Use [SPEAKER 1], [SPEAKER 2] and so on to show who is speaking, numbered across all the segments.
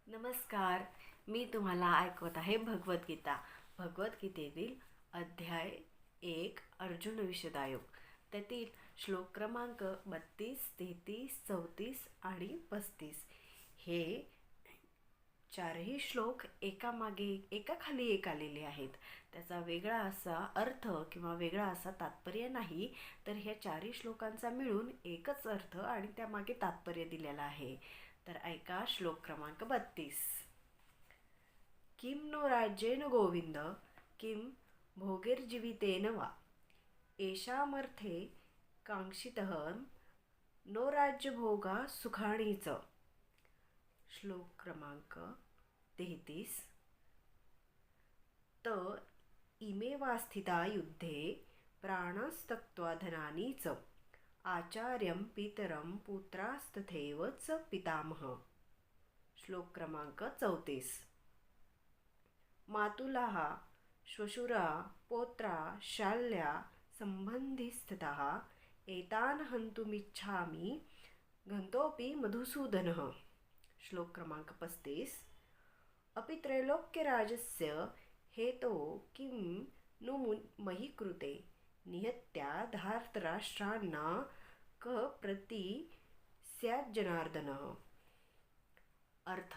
[SPEAKER 1] नमस्कार. मी तुम्हाला ऐकवत आहे भगवद्गीता. भगवद्गीतेतील अध्याय 1 अर्जुन विषदायोग. त्यातील श्लोक क्रमांक 32, 33, 34 आणि 35 हे चारही श्लोक एकाखाली एक आलेले आहेत. त्याचा वेगळा असा अर्थ किंवा वेगळा असा तात्पर्य नाही, तर ह्या चारही श्लोकांचा मिळून एकच अर्थ आणि त्यामागे तात्पर्य दिलेला आहे. तर ऐका श्लोक क्रमांक 32. किं नो राज्येन गोविंद किं भोगैर्जीवितेन वा येषामर्थे कांक्षितः नो राज्यभोगा सुखाणीच. श्लोक क्रमांक 33. त इमे वा स्थिता युद्धे प्राणस्तक्त्वा धनानी च आचार्यं पितरं पुत्रास्तथैव च पितामह. श्लोक क्रमांक 34. मातुलाः श्वशुरा पौत्रा शाल्या संबंधिस्ततः एतान् हन्तुमिच्छामि घन्तोऽपि मधुसूदनः. श्लोक क्रमांक 35. अपि त्रैलोक्यराजस्य हेतो किं नु मही कृते निहत्या धार्तराष्ट्रान्ना क प्रति स्याज्जनार्दन. अर्थ: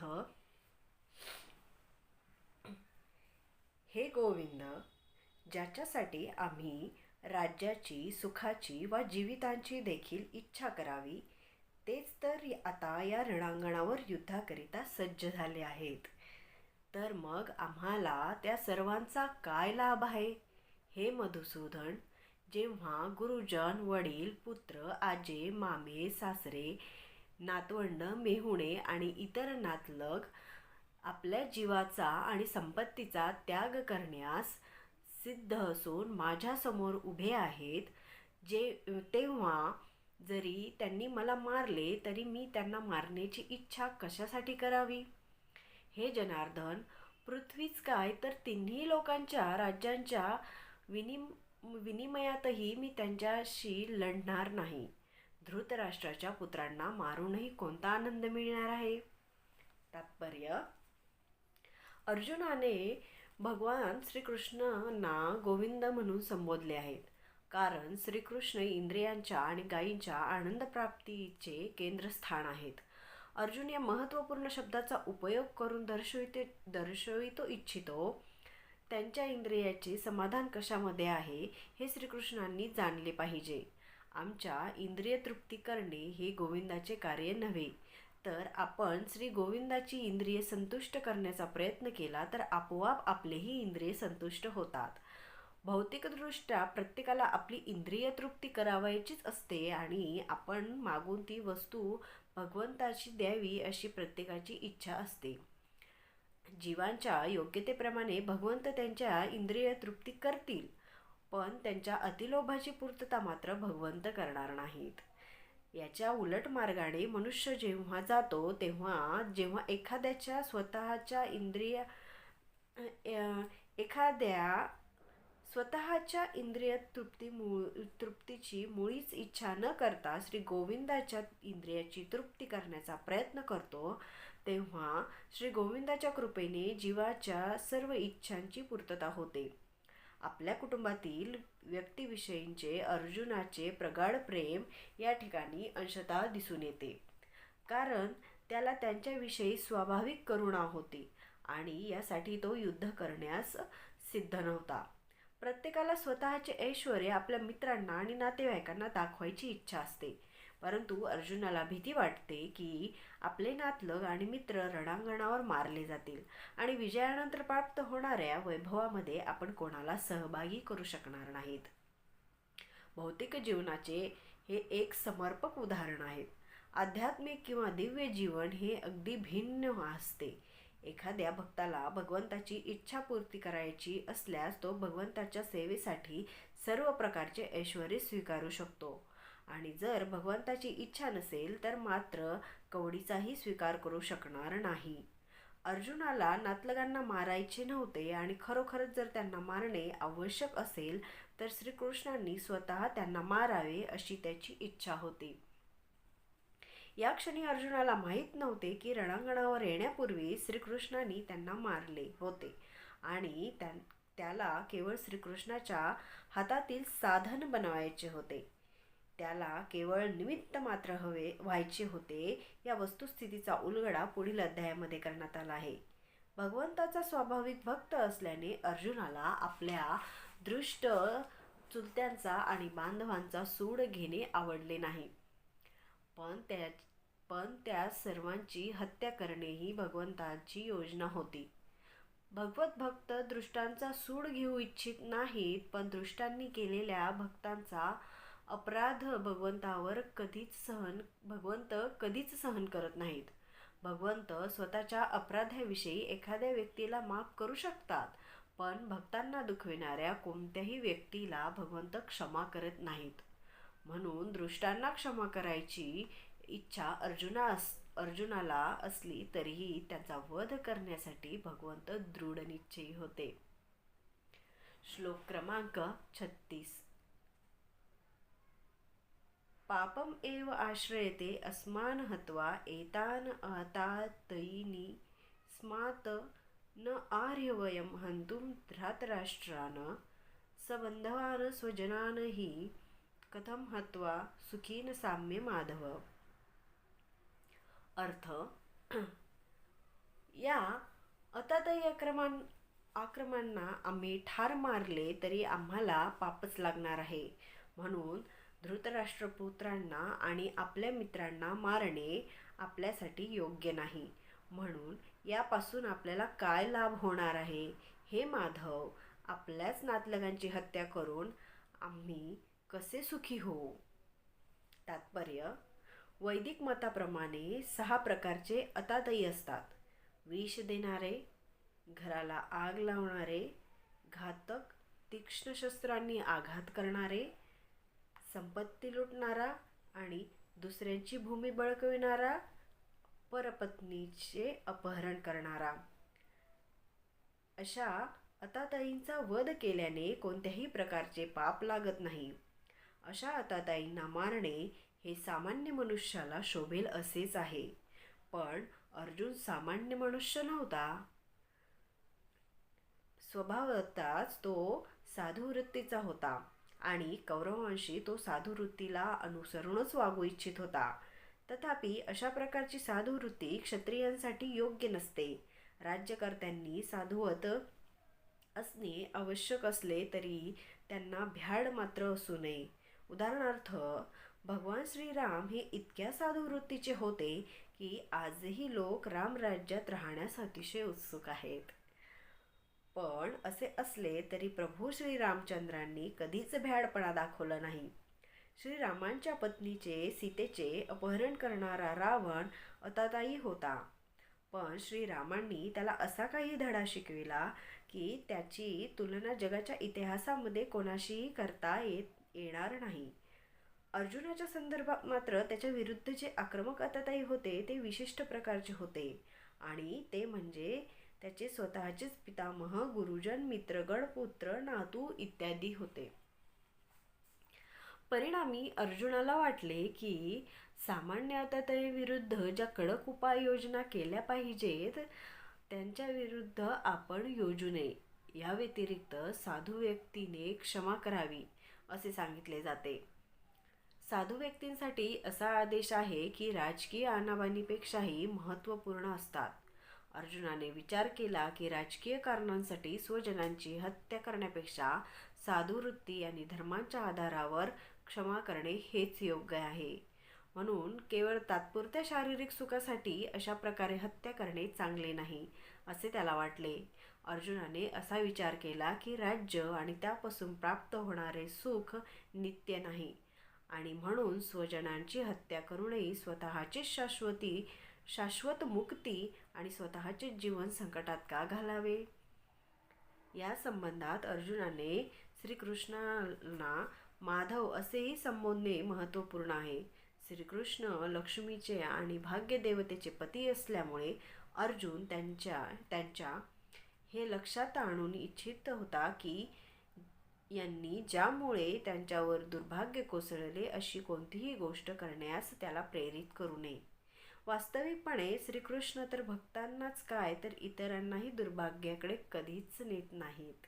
[SPEAKER 1] हे गोविंद, ज्याच्यासाठी आम्ही राज्याची, सुखाची वा जीवितांची देखील इच्छा करावी, तेच तर आता या रणांगणावर युद्धाकरिता सज्ज झाले आहेत. तर मग आम्हाला त्या सर्वांचा काय लाभ आहे? हे मधुसूदन, जेव्हा गुरुजन, वडील, पुत्र, आजे, मामे, सासरे, नातवंड, मेहुणे आणि इतर नातलग आपल्या जीवाचा आणि संपत्तीचा त्याग करण्यास सिद्ध असून माझ्यासमोर उभे आहेत, तेव्हा जरी त्यांनी मला मारले तरी मी त्यांना मारण्याची इच्छा कशासाठी करावी? हे जनार्दन, पृथ्वीच काय तर तिन्ही लोकांच्या राज्यांच्या विनिमयातही मी त्यांच्याशी लढणार नाही. धृतराष्ट्राच्या पुत्रांना मारूनही कोणता आनंद मिळणार आहे? तात्पर्य: अर्जुनाने भगवान श्रीकृष्णांना गोविंद म्हणून संबोधले आहेत, कारण श्रीकृष्ण इंद्रियांच्या आणि गायींच्या आनंदप्राप्तीचे केंद्रस्थान आहेत. अर्जुन या महत्त्वपूर्ण शब्दाचा उपयोग करून दर्शवितो इच्छितो त्यांच्या इंद्रियाचे समाधान कशामध्ये आहे हे श्रीकृष्णांनी जाणले पाहिजे. आमच्या इंद्रिय तृप्ती करणे हे गोविंदाचे कार्य नव्हे, तर आपण श्री गोविंदाची इंद्रिय संतुष्ट करण्याचा प्रयत्न केला तर आपोआप आपलेही इंद्रिय संतुष्ट होतात. भौतिकदृष्ट्या प्रत्येकाला आपली इंद्रिय तृप्ती करावयाचीच असते आणि आपण मागून ती वस्तू भगवंताची द्यावी अशी प्रत्येकाची इच्छा असते. जीवांच्या योग्यतेप्रमाणे भगवंत त्यांच्या इंद्रिय तृप्ती करतील, पण त्यांच्या अतिलोभाची पूर्तता मात्र भगवंत करणार नाहीत. याच्या उलट मार्गाने मनुष्य जेव्हा जातो तेव्हा जेव्हा एखाद्या स्वतःच्या इंद्रिय तृप्तीची मुळीच इच्छा न करता श्री गोविंदाच्या इंद्रियाची तृप्ती करण्याचा प्रयत्न करतो, तेव्हा श्री गोविंदाच्या कृपेने जीवाच्या सर्व इच्छांची पूर्तता होते. आपल्या कुटुंबातील व्यक्तीविषयींचे अर्जुनाचे प्रगाढ प्रेम या ठिकाणी अंशतः दिसून येते, कारण त्याला त्यांच्याविषयी स्वाभाविक करुणा होती आणि यासाठी तो युद्ध करण्यास सिद्ध नव्हता. प्रत्येकाला स्वतःचे ऐश्वर्य आपल्या मित्रांना आणि नातेवाईकांना दाखवायची इच्छा असते, परंतु अर्जुनाला भीती वाटते की आपले नातलग आणि मित्र रणांगणावर मारले जातील आणि विजयानंतर प्राप्त होणाऱ्या वैभवामध्ये आपण कोणाला सहभागी करू शकणार नाहीत. भौतिक जीवनाचे हे एक समर्पक उदाहरण आहे. आध्यात्मिक किंवा दिव्य जीवन हे अगदी भिन्न असते. एखाद्या भक्ताला भगवंताची इच्छापूर्ती करायची असल्यास तो भगवंताच्या सेवेसाठी सर्व प्रकारचे ऐश्वर्य स्वीकारू शकतो, आणि जर भगवंताची इच्छा नसेल तर मात्र कवडीचाही स्वीकार करू शकणार नाही. अर्जुनाला नातलगांना मारायचे नव्हते आणि खरोखरच जर त्यांना मारणे आवश्यक असेल तर श्रीकृष्णांनी स्वतः त्यांना मारावे अशी त्याची इच्छा होती. या क्षणी अर्जुनाला माहीत नव्हते की रणांगणावर येण्यापूर्वी श्रीकृष्णांनी त्यांना मारले होते आणि त्याला केवळ श्रीकृष्णाच्या हातातील साधन बनवायचे होते. त्याला केवळ निमित्त मात्र हवे व्हायचे होते. या वस्तुस्थितीचा उलगडा पुढील अध्यायामध्ये करण्यात आला आहे. भगवंताचा स्वाभाविक भक्त असल्याने अर्जुनाला आपल्या दृष्ट चुलत्यांचा आणि बांधवांचा सूड घेणे आवडले नाही, पण त्या सर्वांची हत्या करणे ही भगवंताची योजना होती. भगवत भक्त दृष्टांचा सूड घेऊ इच्छित नाहीत, पण दृष्टांनी केलेल्या भक्तांचा अपराध भगवंत कधीच सहन करत नाहीत. भगवंत स्वतःच्या अपराधाविषयी एखाद्या व्यक्तीला माफ करू शकतात, पण भक्तांना दुखविणाऱ्या कोणत्याही व्यक्तीला भगवंत क्षमा करत नाहीत. म्हणून दृष्टांना क्षमा करायची इच्छा अर्जुनाला असली तरीही त्यांचा वध करण्यासाठी भगवंत दृढनिश्चयी होते. श्लोक क्रमांक 36. पापम एव आश्रयते अस्मान् हत्वा एतान् अतातयिनी स्मात् न आर्य वयं हन्तुं धृतराष्ट्रान् सबन्धवान् स्वजनान् हि कथं हत्वा सुखीन साम्य माधव. अर्थ: या अतातयी आक्रमणांना आम्ही ठार मारले तरी आम्हाला पापच लागणार आहे. म्हणून धृतराष्ट्रपुत्रांना आणि आपल्या मित्रांना मारणे आपल्यासाठी योग्य नाही. म्हणून यापासून आपल्याला काय लाभ होणार आहे? हे माधव, आपल्याच नातलगांची हत्या करून आम्ही कसे सुखी होऊ? तात्पर्य: वैदिक मताप्रमाणे 6 प्रकारचे अतातयी असतात. विष देणारे, घराला आग लावणारे, घातक तीक्ष्ण शस्त्रांनी आघात करणारे, संपत्ती लुटणारा आणि दुसऱ्यांची भूमी बळकविणारा, परपत्नीचे अपहरण करणारा. अशा अतातयींचा वध केल्याने कोणत्याही प्रकारचे पाप लागत नाही. अशा अतातयींना मारणे हे सामान्य मनुष्याला शोभेल असेच आहे. पण अर्जुन सामान्य मनुष्य नव्हता. स्वभावतःच तो साधू वृत्तीचा होता आणि कौरवांशी तो साधू वृत्तीला अनुसरूनच वागू इच्छित होता. तथापि अशा प्रकारची साधू वृत्ती क्षत्रियांसाठी योग्य नसते. राज्यकर्त्यांनी साधुवत असणे आवश्यक असले तरी त्यांना भ्याड मात्र असू नये. उदाहरणार्थ, भगवान श्रीराम हे इतक्या साधू वृत्तीचे होते की आजही लोक रामराज्यात राहण्यास अतिशय उत्सुक आहेत. पण असे असले तरी प्रभू श्रीरामचंद्रांनी कधीच भ्याडपणा दाखवला नाही. श्रीरामांच्या पत्नीचे सीतेचे अपहरण करणारा रावण अतातायी होता, पण श्रीरामांनी त्याला असा काही धडा शिकविला की त्याची तुलना जगाच्या इतिहासामध्ये कोणाशीही करता येणार नाही. अर्जुनाच्या संदर्भात मात्र त्याच्या विरुद्ध जे आक्रमक अतातायी होते ते विशिष्ट प्रकारचे होते, आणि ते म्हणजे त्याचे स्वतःचेच पितामह, गुरुजन, मित्रगण, पुत्र, नातू इत्यादी होते. परिणामी अर्जुनाला वाटले की सामान्य अतातयीविरुद्ध ज्या कडक उपाययोजना केल्या पाहिजेत त्यांच्या विरुद्ध आपण योजू नये. या व्यतिरिक्त साधू व्यक्तीने क्षमा करावी असे सांगितले जाते. साधू व्यक्तींसाठी असा आदेश आहे की राजकीय आणीबाणीपेक्षाही महत्त्वपूर्ण असतात. अर्जुनाने विचार केला की राजकीय कारणांसाठी स्वजनांची हत्या करण्यापेक्षा साधुवृत्ती आणि धर्माच्या आधारावर क्षमा करणे हेच योग्य आहे. म्हणून केवळ तात्पुरत्या शारीरिक सुखासाठी अशा प्रकारे हत्या करणे चांगले नाही असे त्याला वाटले. अर्जुनाने असा विचार केला की राज्य आणि त्यापासून प्राप्त होणारे सुख नित्य नाही, आणि म्हणून स्वजनांची हत्या करूनही स्वतःची शाश्वत मुक्ती आणि स्वतःचे जीवन संकटात का घालावे? या संबंधात अर्जुनाने श्रीकृष्णांना माधव असेही संबोधणे महत्त्वपूर्ण आहे. श्रीकृष्ण लक्ष्मीचे आणि भाग्यदेवतेचे पती असल्यामुळे अर्जुन त्यांच्या हे लक्षात आणून इच्छित होता की यांनी ज्यामुळे त्यांच्यावर दुर्भाग्य कोसळले अशी कोणतीही गोष्ट करण्यास त्याला प्रेरित करू नये. वास्तविकपणे श्रीकृष्ण तर भक्तांनाच काय तर इतरांनाही दुर्भाग्याकडे कधीच नेत नाहीत.